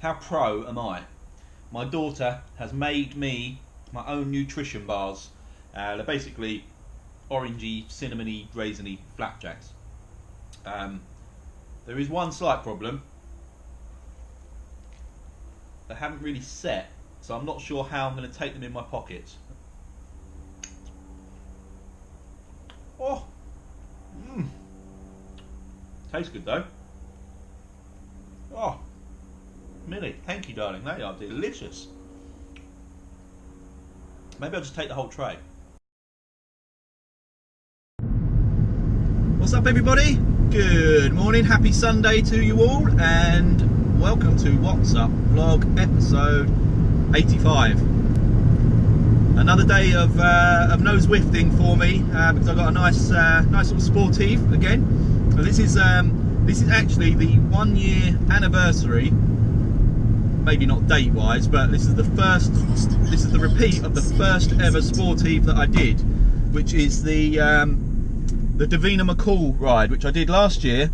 How pro am I? My daughter has made me my own nutrition bars. They're basically orangey, cinnamony, raisiny flapjacks. There is one slight problem. They haven't really set, so I'm not sure how I'm going to take them in my pockets. Oh, tastes good though. Oh, Millie, thank you, darling. They are delicious. Maybe I'll just take the whole tray. What's up, everybody? Good morning, happy Sunday to you all, and welcome to What's Up Vlog episode 85. Another day of nose whiffing for me because I've got a nice little Sportive again. And this is actually the 1 year anniversary. Maybe not date wise, but this is the repeat of the first ever Sportive that I did, which is the Davina McCall ride, which I did last year.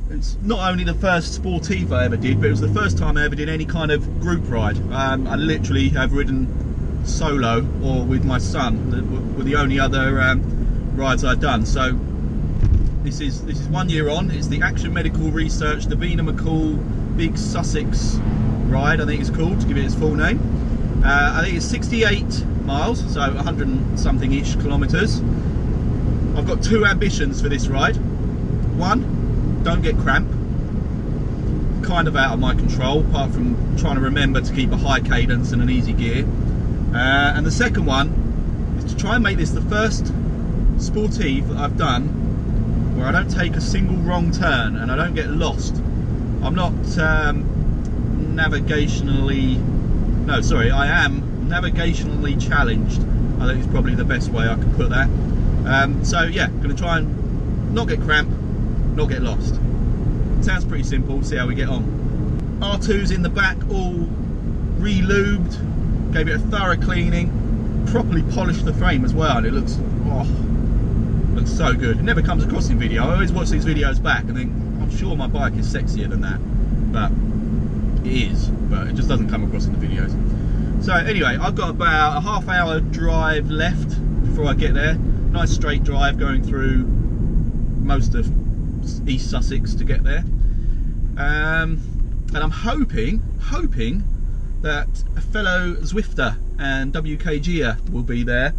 It's not only the first Sportive I ever did, but it was the first time I ever did any kind of group ride. I literally have ridden solo or with my son, were the only other rides I've done. So this is 1 year on. It's the Action Medical Research Davina McCall Big Sussex ride, I think it's called, to give it its full name. I think it's 68 miles, so 100 and something ish kilometres. I've got two ambitions for this ride. One, don't get cramp. Kind of out of my control, apart from trying to remember to keep a high cadence and an easy gear. And the second one is to try and make this the first Sportive that I've done where I don't take a single wrong turn and I don't get lost. I'm not I am navigationally challenged. I think it's probably the best way I could put that. So yeah, going to try and not get cramp, not get lost. Sounds pretty simple, see how we get on. R2's in the back, all re-lubed, gave it a thorough cleaning, properly polished the frame as well, and it looks so good. It never comes across in video. I always watch these videos back and think, I'm sure my bike is sexier than that, but it is, but it just doesn't come across in the videos. So anyway, I've got about a half-hour drive left before I get there. Nice straight drive going through most of East Sussex to get there. And I'm hoping that a fellow Zwifter and WKGer will be there.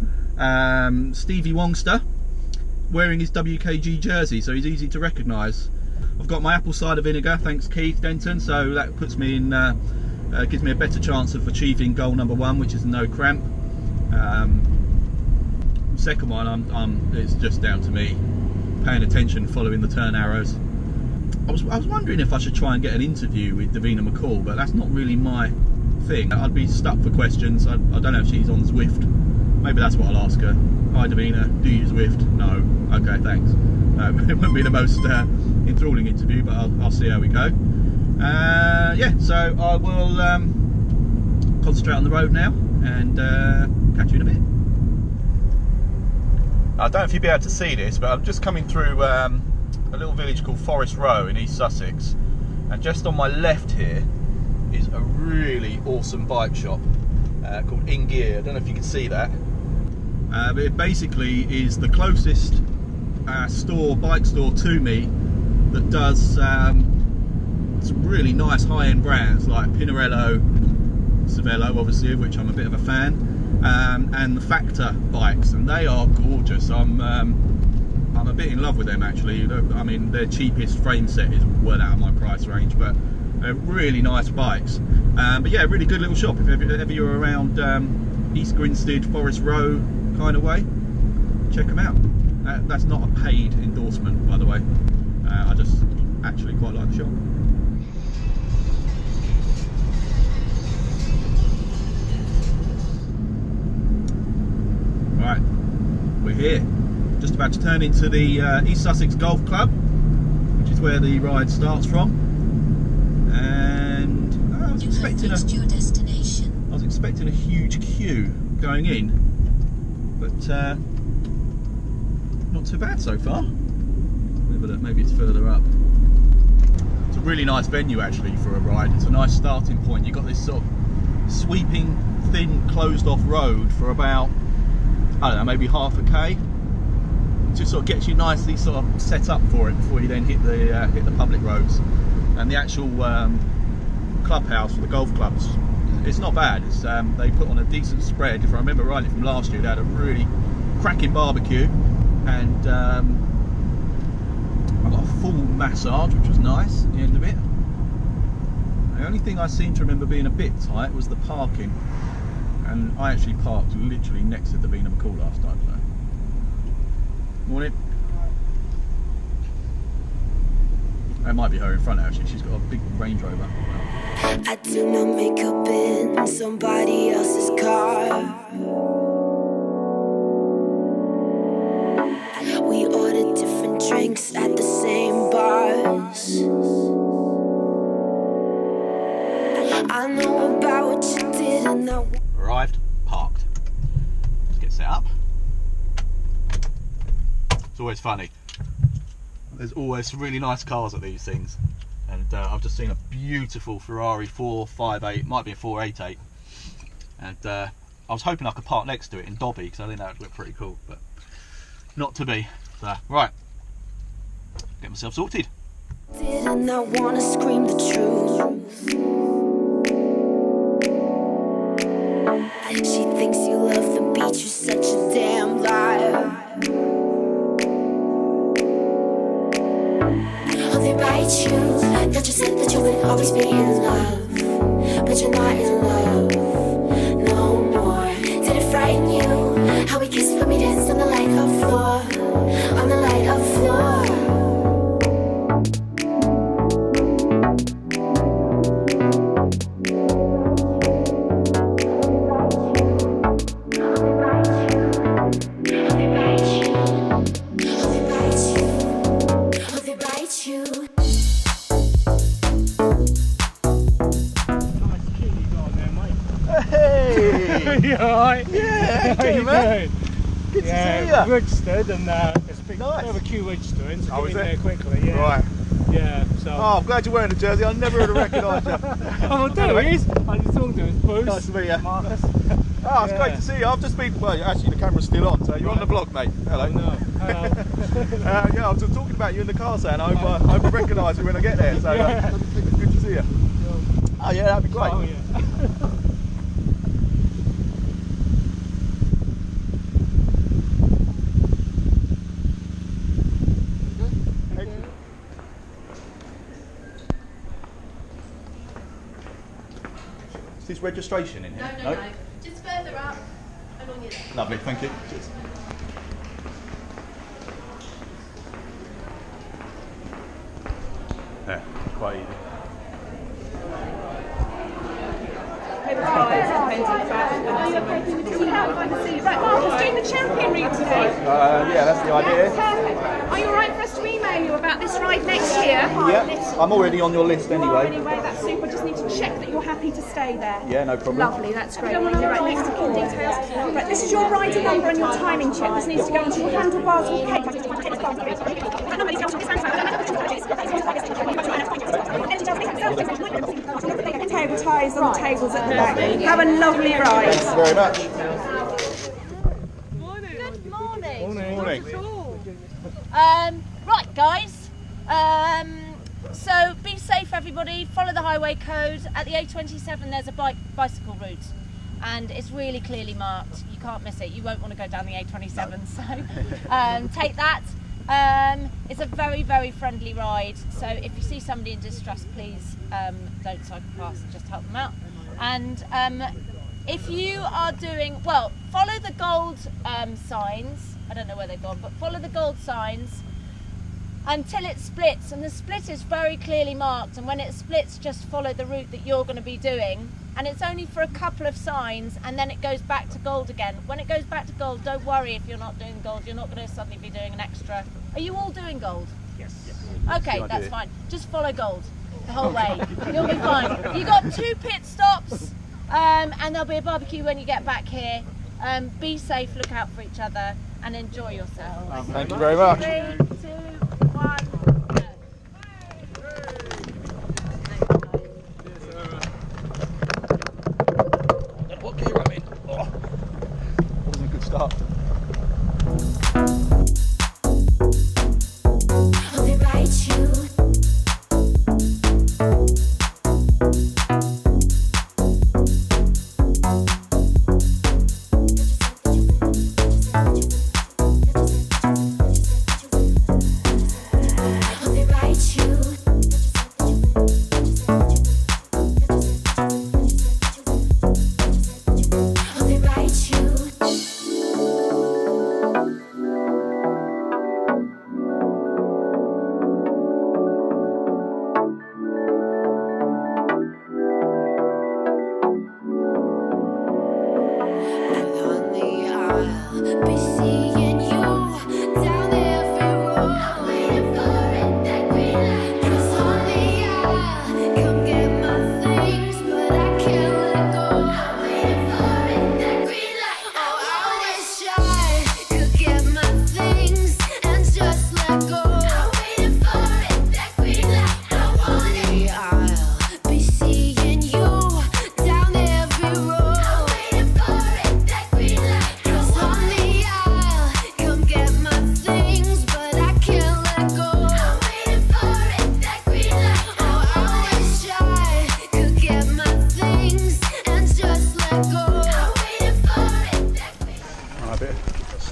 Stevie Wongster, wearing his WKG jersey, so he's easy to recognise. I've got my apple cider vinegar, thanks Keith Denton, so that puts me in, gives me a better chance of achieving goal number one, which is no cramp. Second one, it's just down to me paying attention, following the turn arrows. I was wondering if I should try and get an interview with Davina McCall, but that's not really my thing. I'd be stuck for questions. I don't know if she's on Zwift. Maybe that's what I'll ask her. Hi Davina, do you Zwift? No. Okay, thanks. It won't be the most enthralling interview, but I'll see how we go. Yeah, so I will concentrate on the road now and catch you in a bit. I don't know if you'll be able to see this, but I'm just coming through a little village called Forest Row in East Sussex, and just on my left here is a really awesome bike shop called In Gear. I don't know if you can see that. But it basically is the closest bike store to me that does some really nice high-end brands like Pinarello, Cervelo, obviously, of which I'm a bit of a fan, and the Factor bikes, and they are gorgeous. I'm a bit in love with them actually. I mean, their cheapest frame set is well out of my price range, but they're really nice bikes. But yeah, really good little shop if ever you're around East Grinstead, Forest Row kind of way. Check them out. That's not a paid endorsement, by the way. I just actually quite like the shop. Right, we're here. Just about to turn into the East Sussex Golf Club, which is where the ride starts from. And I was expecting a huge queue going in, but not too bad so far. Maybe it's further up. a really nice venue actually for a ride. It's a nice starting point. You've got this sort of sweeping, thin, closed off road for about, I don't know, maybe half a K. It just sort of gets you nicely sort of set up for it before you then hit the public roads. And the actual clubhouse for the golf clubs, it's not bad. It's they put on a decent spread. If I remember rightly from last year, they had a really cracking barbecue, and I got a full massage, which was nice at the end of it. The only thing I seem to remember being a bit tight was the parking, and I actually parked literally next to Davina McCall last time. So, morning. That might be her in front actually. She's got a big Range Rover. I do my makeup in somebody else's car. We ordered different drinks at the same bars. I know about what you did and I Arrived, parked. Let's get set up. It's always funny. There's always some really nice cars at these things. And I've just seen a beautiful Ferrari 458, might be a 488. And I was hoping I could park next to it in Dobby because I think that would look pretty cool, but not to be. So, right, get myself sorted. didn't I wanna scream the truth. She thinks you love the beach, you're such a damn liar. Oh, they write you that you said that you would always be in love, but you're not in love no more. Did it frighten you how we kissed when we danced on the light up floor, on the light up floor? You alright? Yeah, okay, man. Good to see you. Registered and it's been Nice. over queue registering, so Oh, get is in it? there quickly. Yeah. Right. Yeah, so. Oh, I'm glad you're wearing the jersey. I never would have recognised you. Oh, there he is. I just talking to him. Bruce. Nice to meet you. Marcus. Oh, it's great to see you. I've just been, well, actually the camera's still on, so you're on the vlog, mate. Hello. Oh, no. Hello. Yeah, I was just talking about you in the car, saying I hope I recognise you when I get there, so Yeah. good to see you. Oh yeah, that'd be great. Oh, yeah. Is this registration in here? No. Just further up and on your left. Lovely, thank you. Cheers. Yeah, quite easy. Right, Marcus, doing the champion read today. Yeah, that's the idea. Perfect. Are you alright for us to email you about this ride next year? Yeah, I'm already on your list anyway. Anyway, that's super. Just need to check that you're happy to stay there. Yeah, no problem. Lovely, that's great. Right, next to key details. Right, this is your rider number and your timing check. This needs to go into your handlebars and table ties on the tables at the back. Have a lovely ride. Thank you very much. Good morning. Morning. Right, guys. So be safe, everybody. Follow the highway code. At the A27, there's a bicycle route, and it's really clearly marked. You can't miss it. You won't want to go down the A27. So take that. It's a very, very friendly ride. So if you see somebody in distress, please don't cycle past. Just help them out. And if you are doing well, follow the gold signs. I don't know where they've gone, but follow the gold signs until it splits, and the split is very clearly marked, and when it splits, just follow the route that you're going to be doing, and it's only for a couple of signs, and then it goes back to gold again. When it goes back to gold, don't worry if you're not doing gold. You're not going to suddenly be doing an extra. Are you all doing gold? Yes. Okay, that's fine. Just follow gold the whole way. You'll be fine. You got 2 pit stops, and there'll be a barbecue when you get back here. Be safe, look out for each other, and enjoy yourselves. Thank you very much. 3, 2, 1, go.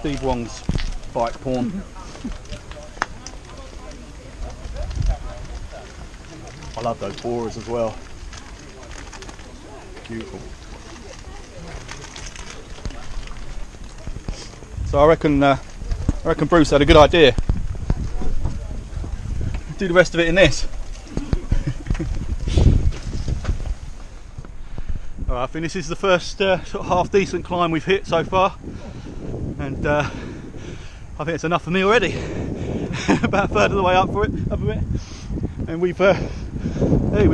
Steve Wong's bike porn. I love those borers as well. Beautiful. So I reckon Bruce had a good idea. Do the rest of it in this. Alright, I think this is the first sort of half decent climb we've hit so far, and I think it's enough for me already. About a third of the way up a bit, and we've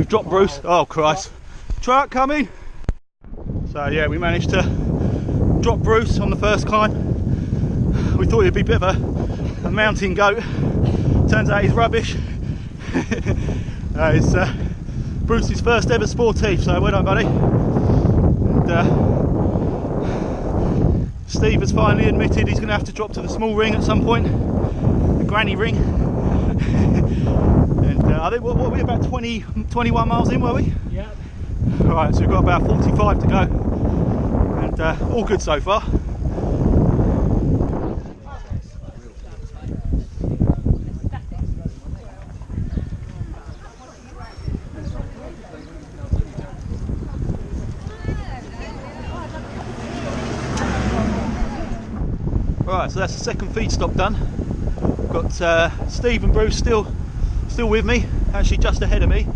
dropped Bruce. Oh Christ, truck coming! So yeah, we managed to drop Bruce on the first climb. We thought he'd be a bit of a mountain goat. Turns out he's rubbish. It's Bruce's first ever Sportive, so well done, buddy. And Steve has finally admitted he's going to have to drop to the small ring at some point, the granny ring. And I think what were we, about 21 miles in, were we? Yeah. Alright, so we've got about 45 to go, and all good so far. Right, so that's the second feed stop done. Got Steve and Bruce still with me, actually just ahead of me.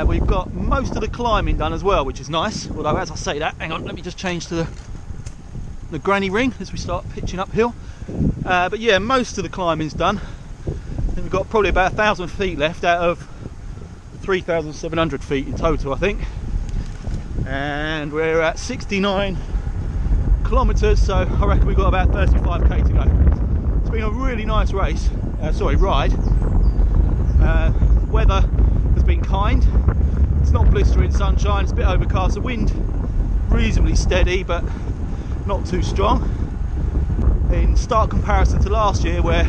We've got most of the climbing done as well, which is nice. Although as I say that, hang on, let me just change to the granny ring as we start pitching uphill. But yeah, most of the climbing's done. I think we've got probably about 1,000 feet left out of 3,700 feet in total, I think. And we're at 69 kilometres, so I reckon we've got about 35k to go. It's been a really nice ride. Weather has been kind. It's not blistering sunshine, it's a bit overcast. The wind reasonably steady but not too strong. In stark comparison to last year where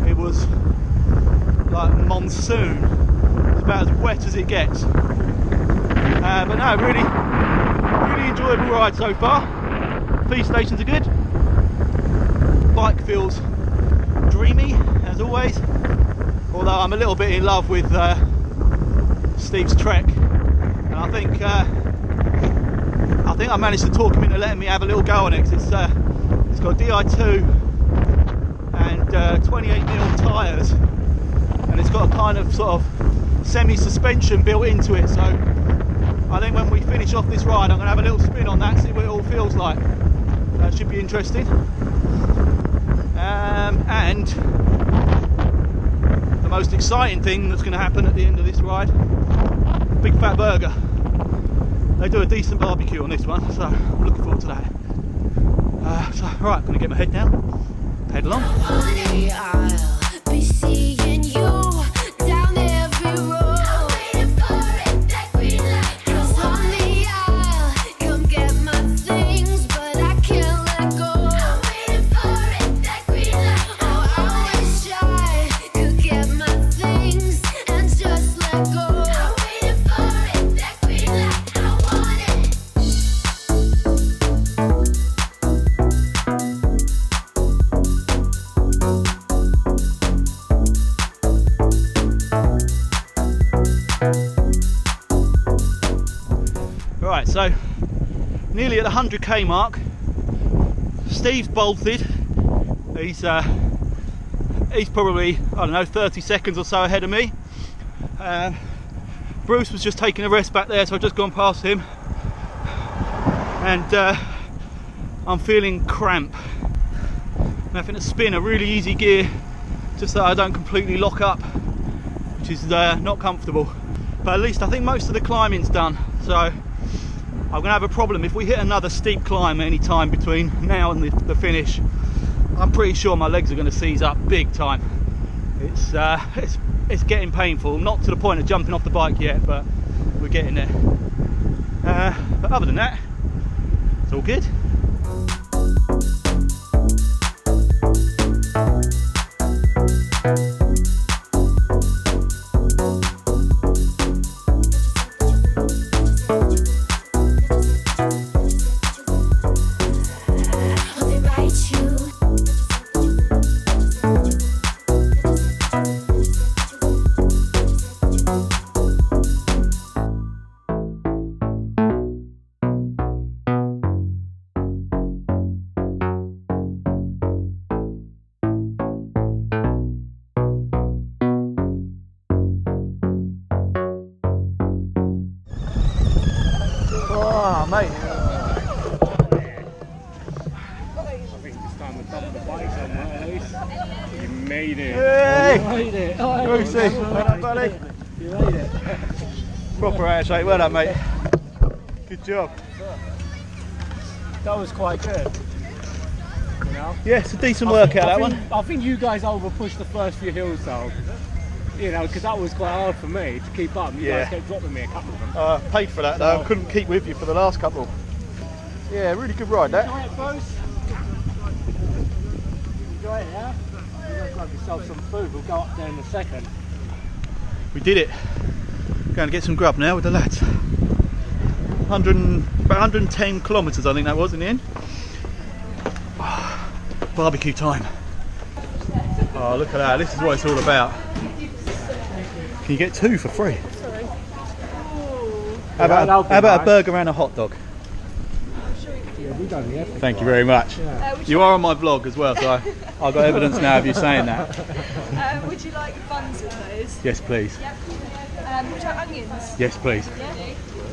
it was like monsoon. It's about as wet as it gets. But no, really enjoyable ride so far. Feed stations are good. Bike feels dreamy as always, although I'm a little bit in love with Steve's trek, and I think I managed to talk him into letting me have a little go on it, 'cause it's got Di2 and 28mm tyres, and it's got a kind of sort of semi-suspension built into it, so I think when we finish off this ride I'm going to have a little spin on that, see what it all feels like. That should be interesting. And the most exciting thing that's going to happen at the end of this ride, big fat burger. They do a decent barbecue on this one, so I'm looking forward to that. So right, I'm going to get my head down, pedal on. I'll be seeing you down every road. I'm waiting for it, that green light. 'Cause on the aisle, come get my things, but I can't let go. I'm waiting for it, that green light. Oh, I wish I could get my things and just let go. I'm waiting for it, that green light. I want it. Right, so nearly at the 100k mark. Steve's bolted. He's probably, I don't know, 30 seconds or so ahead of me. Bruce was just taking a rest back there, so I've just gone past him, and I'm feeling cramp. I'm having to spin a really easy gear just so I don't completely lock up, which is not comfortable. But at least I think most of the climbing's done, so I'm going to have a problem if we hit another steep climb any time between now and the finish. I'm pretty sure my legs are going to seize up big time. It's getting painful, not to the point of jumping off the bike yet, but we're getting there. But other than that, it's all good. Only write you Oh, mate. I think it's time to dump the bikes on that at least. You made it. Hey! You made it. Oh, Brucey, well done, buddy. You made it. Proper handshake, well done, mate. Good job. That was quite good. You know? Yeah, it's a decent workout, that one. I think you guys over pushed the first few hills though. You know, because that was quite hard for me to keep up. You guys kept dropping me a couple of them. Paid for that though, couldn't keep with you for the last couple. Yeah, really good ride that. Enjoy it, Bruce. Enjoy it, yeah? You guys grab yourself some food, we'll go up there in a second. We did it. Going to get some grub now with the lads. About 110 kilometres I think that was in the end. Barbecue time. Oh, look at that, this is what it's all about. Can you get 2 for free? Sorry. How about a burger and a hot dog? Yeah, we don't have to. Thank you very much. You are on my vlog as well, so I've got evidence now of you saying that. Would you like buns with those? Yes, please. Yep. Would you like onions? Yes, please. Yeah.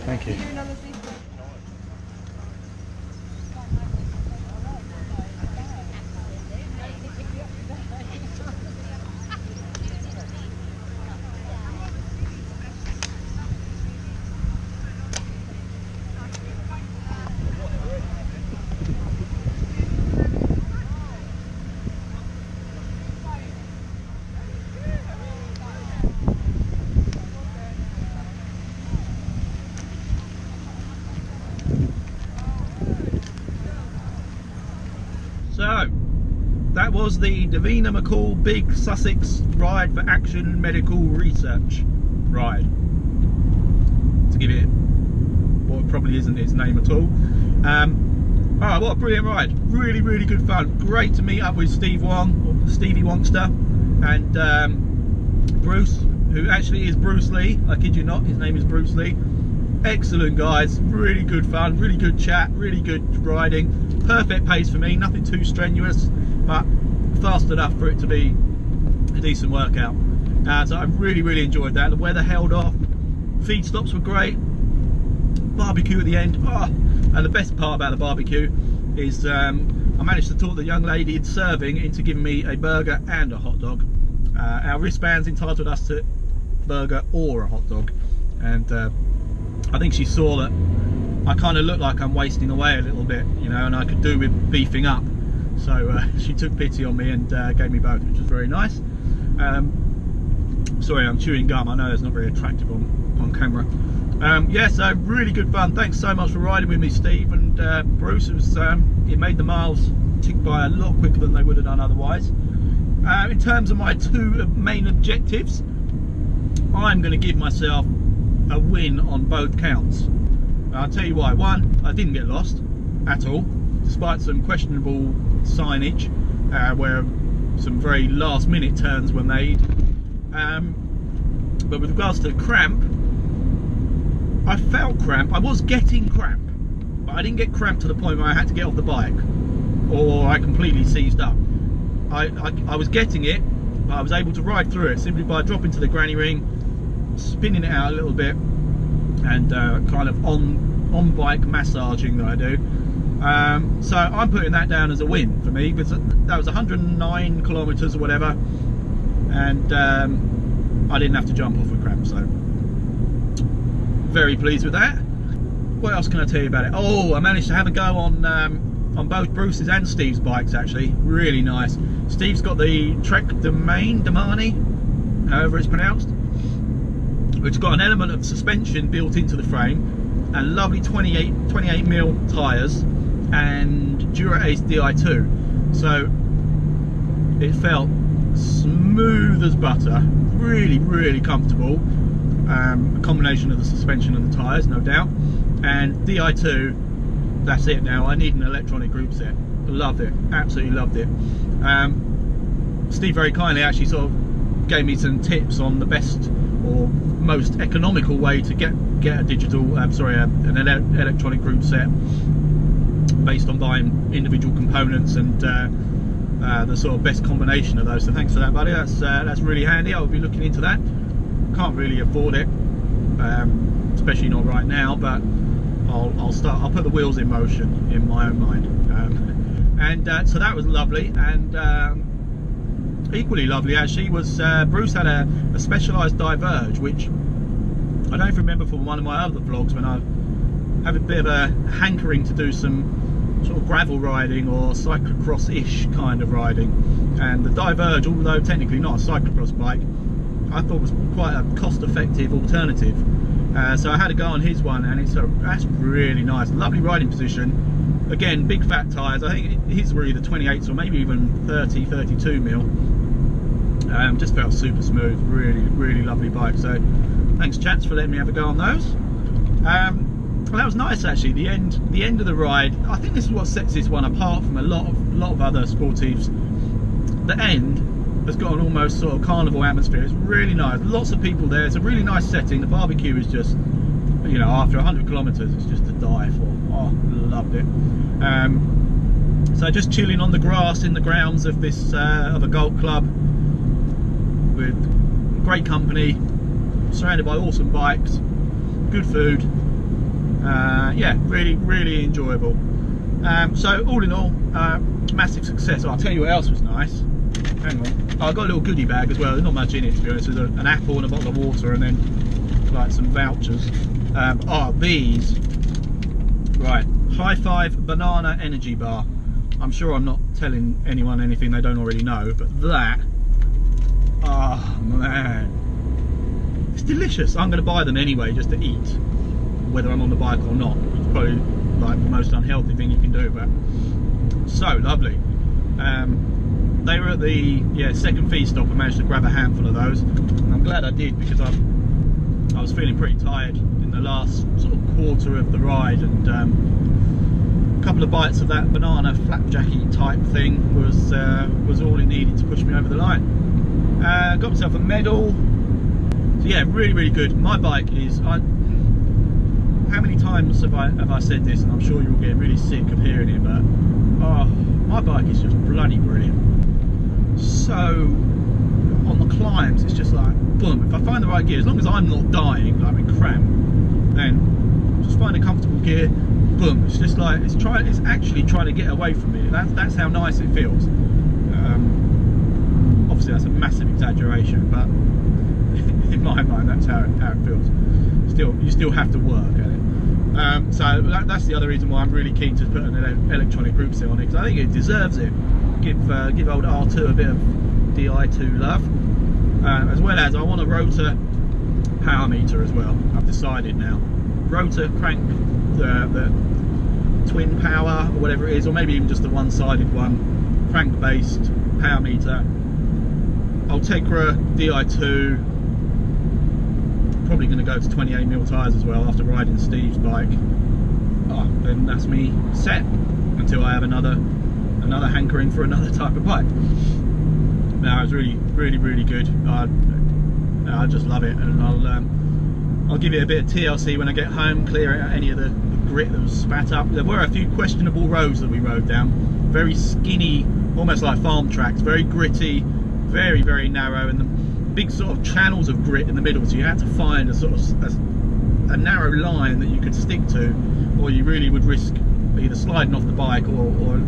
Thank you. Another thing. So, that was the Davina McCall Big Sussex Ride for Action Medical Research ride. To give it what probably isn't its name at all. Alright, what a brilliant ride. Really, really good fun. Great to meet up with Stevie Wongster, and Bruce, who actually is Bruce Lee. I kid you not, his name is Bruce Lee. Excellent guys, really good fun, really good chat, really good riding. Perfect pace for me, nothing too strenuous, but fast enough for it to be a decent workout. So I really, really enjoyed that. The weather held off, feed stops were great, barbecue at the end. And the best part about the barbecue is I managed to talk the young lady in serving into giving me a burger and a hot dog. Our wristbands entitled us to burger or a hot dog, and I think she saw that I kind of look like I'm wasting away a little bit, you know, and I could do with beefing up. So she took pity on me and gave me both, which was very nice. Sorry, I'm chewing gum. I know it's not very attractive on camera. Yeah, so really good fun. Thanks so much for riding with me, Steve and Bruce. It made the miles tick by a lot quicker than they would have done otherwise. In terms of my 2 main objectives, I'm going to give myself a win on both counts. I'll tell you why. 1, I didn't get lost at all, despite some questionable signage where some very last minute turns were made. But with regards to cramp, I felt cramp. I was getting cramp, but I didn't get cramp to the point where I had to get off the bike or I completely seized up. I was getting it, but I was able to ride through it simply by dropping to the granny ring, spinning it out a little bit, and kind of on bike massaging that I do. So I'm putting that down as a win for me, because that was 109 kilometers or whatever, and I didn't have to jump off with cramp, so very pleased with that. What else can I tell you about it? Oh, I managed to have a go on both Bruce's and Steve's bikes, actually. Really nice. Steve's got the Trek Damani, however it's pronounced, which has got an element of suspension built into the frame, and lovely 28mm tyres and Dura-Ace Di2. So it felt smooth as butter, really, really comfortable. A combination of the suspension and the tyres, no doubt. And Di2, that's it now. I need an electronic group set. Loved it, absolutely loved it. Steve very kindly actually sort of gave me some tips on the best or most economical way to get a digital, an electronic group set based on buying individual components and the sort of best combination of those. So thanks for that, buddy. That's really handy. I'll be looking into that. Can't really afford it, especially not right now, but I'll put the wheels in motion in my own mind. So that was lovely, and equally lovely actually was Bruce had a specialised diverge, which I don't remember from one of my other vlogs, when I have a bit of a hankering to do some sort of gravel riding or cyclocross-ish kind of riding, and the diverge, although technically not a cyclocross bike, I thought was quite a cost-effective alternative. So I had to go on his one, and that's really nice, lovely riding position. Again, big fat tyres. I think his were either 28s or maybe even 30, 32 mil. Just felt super smooth, really lovely bike. So thanks chats for letting me have a go on those. Well, that was nice actually. The end of the ride, I think this is what sets this one apart from a lot of other Sportives. The end has got an almost sort of carnival atmosphere. It's really nice, lots of people there. It's a really nice setting. The barbecue is just, you know, after 100 kilometers, it's just to die for. Oh, loved it. So just chilling on the grass in the grounds of this of a golf club with great company, surrounded by awesome bikes, good food. Yeah, really enjoyable. So all in all, massive success. I'll tell you what else was nice. Hang on, I got a little goodie bag as well. There's not much in it, to be honest. There's an apple and a bottle of water, and then like some vouchers. These, right, High Five Banana Energy Bar. I'm sure I'm not telling anyone anything they don't already know, but that, oh man, it's delicious. I'm going to buy them anyway just to eat, whether I'm on the bike or not. It's probably like the most unhealthy thing you can do, but so lovely. They were at the second feed stop. I managed to grab a handful of those, and I'm glad I did, because I was feeling pretty tired in the last sort of quarter of the ride, and a couple of bites of that banana flapjacky type thing was all it needed to push me over the line. Got myself a medal. So yeah, really good. My bike is, how many times have I said this, and I'm sure you'll get really sick of hearing it, but oh, my bike is just bloody brilliant. So on the climbs, it's just like boom. If I find the right gear, as long as I'm not dying, like in cramp, then just find a comfortable gear. Boom. It's just like it's actually trying to get away from me. That's how nice it feels. Obviously, that's a massive exaggeration, but in my mind, that's how it feels. You still have to work at it. So that's the other reason why I'm really keen to put an electronic group set on it, because I think it deserves it. Give old R2 a bit of Di2 love, as well as I want a rotor power meter as well. I've decided now. Rotor crank, the twin power or whatever it is, or maybe even just the one-sided one, crank based power meter. Ultegra Di2. Probably going to go to 28mm tyres as well after riding Steve's bike. Then that's me set until I have another hankering for another type of bike. Now it's really good. I just love it, and I'll give it a bit of TLC when I get home, clear out any of the grit that was spat up. There were a few questionable roads that we rode down, very skinny, almost like farm tracks, very gritty, very narrow, and the big sort of channels of grit in the middle, so you had to find a sort of a narrow line that you could stick to, or you really would risk either sliding off the bike or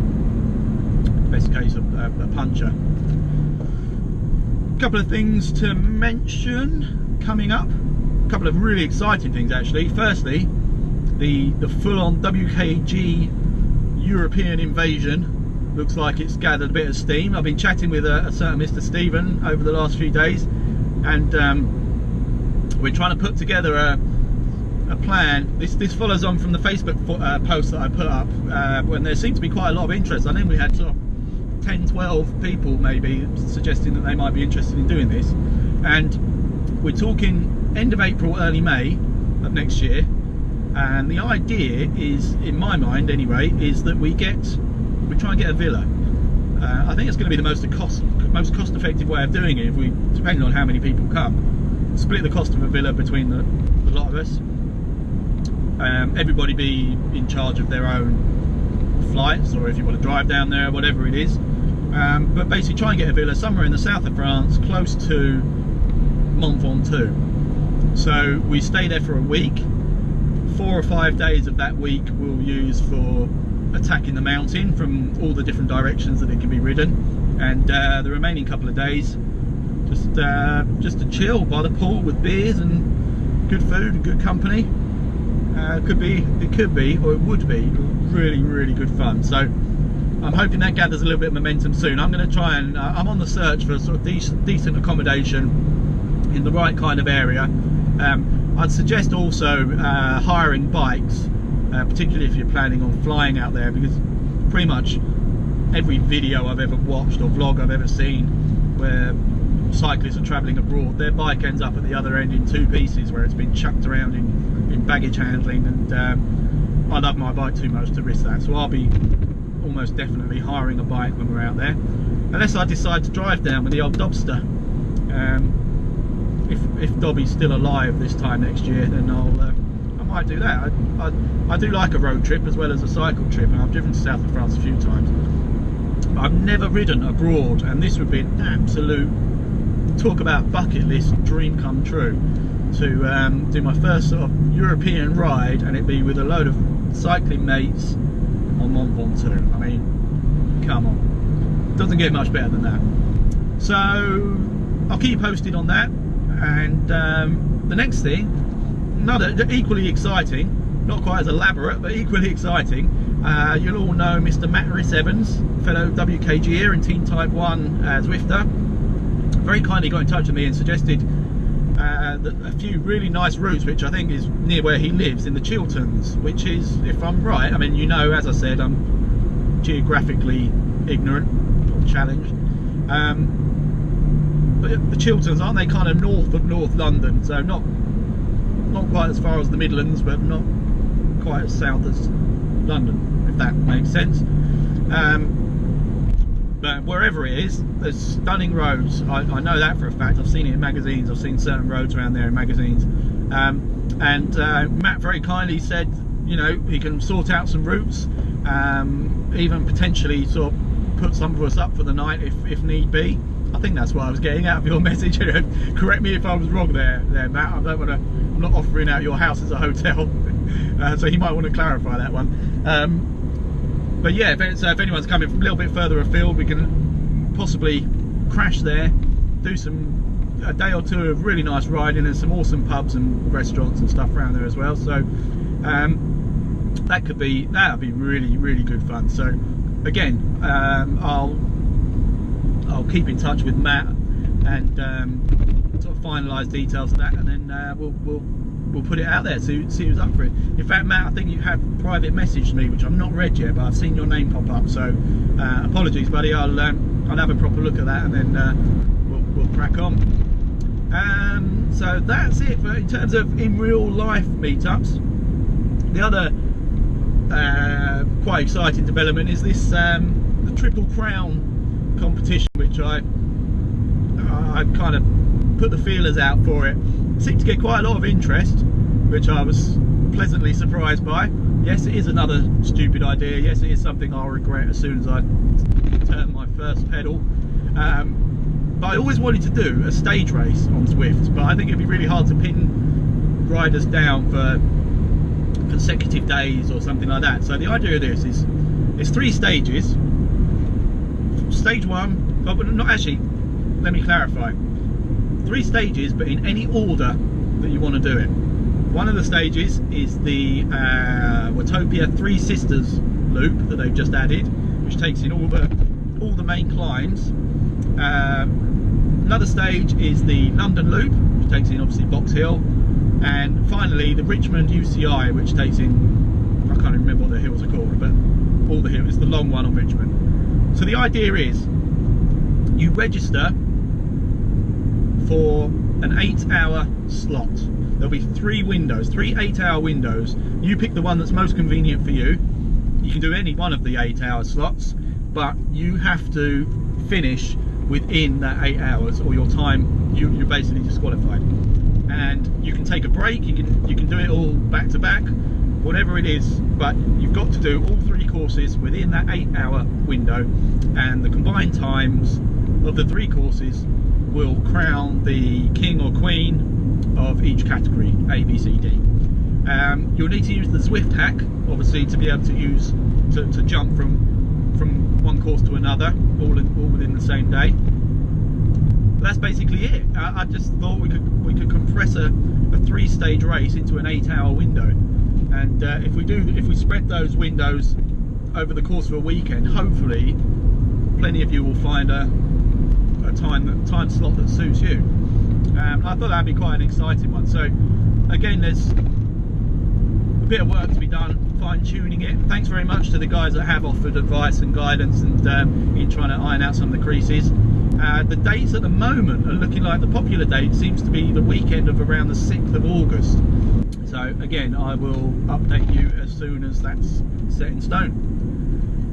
best case a puncture. A couple of things to mention coming up, a couple of really exciting things actually. Firstly, the full-on WKG European invasion looks like it's gathered a bit of steam. I've been chatting with a certain Mr. Stephen over the last few days, and we're trying to put together a plan. This follows on from the Facebook post that I put up, when there seemed to be quite a lot of interest. I think we had sort of 10-12 people maybe suggesting that they might be interested in doing this, and we're talking end of April, early May of next year. And the idea is, in my mind anyway, is that we try and get a villa. I think it's going to be the most cost-effective way of doing it, if we, depending on how many people come, split the cost of a villa between the lot of us. Everybody be in charge of their own flights, or if you want to drive down there, whatever it is. But basically try and get a villa somewhere in the south of France, close to Mont Ventoux. So we stay there for a week. 4 or 5 days of that week we'll use for attacking the mountain from all the different directions that it can be ridden, and the remaining couple of days just to chill by the pool with beers and good food and good company. It could be, or it would be really good fun. So I'm hoping that gathers a little bit of momentum soon. I'm going to try and I'm on the search for sort of decent accommodation in the right kind of area. I'd suggest also hiring bikes, particularly if you're planning on flying out there, because pretty much every video I've ever watched or vlog I've ever seen where cyclists are travelling abroad, their bike ends up at the other end in 2 pieces, where it's been chucked around in baggage handling, and I love my bike too much to risk that. So I'll be almost definitely hiring a bike when we're out there, unless I decide to drive down with the old Dobster. If Dobby's still alive this time next year, then I might do that. I do like a road trip as well as a cycle trip, and I've driven to south of France a few times. But I've never ridden abroad, and this would be an absolute, talk about bucket list dream come true, to do my first sort of European ride, and it'd be with a load of cycling mates on Mont Ventoux. I mean, come on, doesn't get much better than that. So I'll keep you posted on that. And the next thing, another equally exciting, not quite as elaborate, but equally exciting, you'll all know Mr. Matt Evans, fellow WKGer and Team Type 1 Zwifter, very kindly got in touch with me and suggested a few really nice routes, which I think is near where he lives, in the Chilterns, which is, if I'm right, I mean, you know, as I said, I'm geographically ignorant or challenged. But the Chilterns, aren't they kind of north of North London? So not quite as far as the Midlands, but not quite as south as London, if that makes sense. But wherever it is, there's stunning roads. I know that for a fact. I've seen it in magazines. I've seen certain roads around there in magazines. Matt very kindly said, you know, he can sort out some routes, even potentially sort of put some of us up for the night if need be. I think that's what I was getting out of your message. Correct me if I was wrong there, Matt. I don't want to. I'm not offering out your house as a hotel, so you might want to clarify that one. But yeah, if anyone's coming from a little bit further afield, we can possibly crash there, do a day or two of really nice riding, and some awesome pubs and restaurants and stuff around there as well. So that'd be really good fun. So again, I'll keep in touch with Matt and sort of finalise details of that, and then we'll put it out there to see who's up for it. In fact, Matt, I think you have private messaged me, which I've not read yet, but I've seen your name pop up. So apologies, buddy. I'll have a proper look at that, and then we'll crack on. So that's it in terms of in real life meetups. The other quite exciting development is this the Triple Crown competition, which I kind of put the feelers out for it. Seemed to get quite a lot of interest, which I was pleasantly surprised by. Yes, it is another stupid idea. Yes, it is something I'll regret as soon as I turn my first pedal. But I always wanted to do a stage race on Zwift, but I think it'd be really hard to pin riders down for consecutive days or something like that. So the idea of this is it's 3 stages. Stage 1, oh, not actually, let me clarify. 3 stages, but in any order that you want to do it. One of the stages is the Watopia Three Sisters loop that they've just added, which takes in all the main climbs. Another stage is the London loop, which takes in obviously Box Hill, and finally the Richmond UCI, which takes in, I can't remember what the hills are called, but all the hills. It's the long one on Richmond. So the idea is you register for an 8-hour slot. There'll be 3 windows, 3 8-hour windows. You pick the one that's most convenient for you. You can do any one of the 8-hour slots, but you have to finish within that 8 hours, or your time, you're basically disqualified. And you can take a break, you can do it all back to back, whatever it is, but you've got to do all 3 courses within that 8-hour window, and the combined times of the 3 courses will crown the king or queen of each category, A, B, C, D. You'll need to use the Swift hack, obviously, to be able to jump from one course to another, all within the same day. But that's basically it. I just thought we could compress a 3-stage race into an 8-hour window, and if we spread those windows over the course of a weekend, hopefully plenty of you will find a time slot that suits you. I thought that'd be quite an exciting one. So again, there's a bit of work to be done fine-tuning it. Thanks very much to the guys that have offered advice and guidance and in trying to iron out some of the creases. The dates at the moment are looking like the popular date seems to be the weekend of around the 6th of August. So again, I will update you as soon as that's set in stone.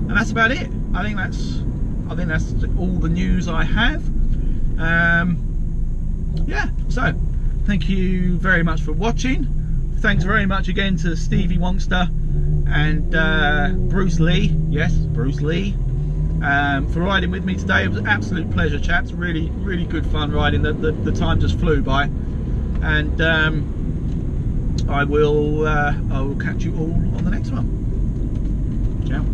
And that's about it. I think that's all the news I have. Yeah, so thank you very much for watching. Thanks very much again to Stevie Wonkster and Bruce Lee, yes, Bruce Lee, for riding with me today. It was an absolute pleasure, chaps. Really, really good fun riding. The time just flew by, and I will catch you all on the next one. Ciao.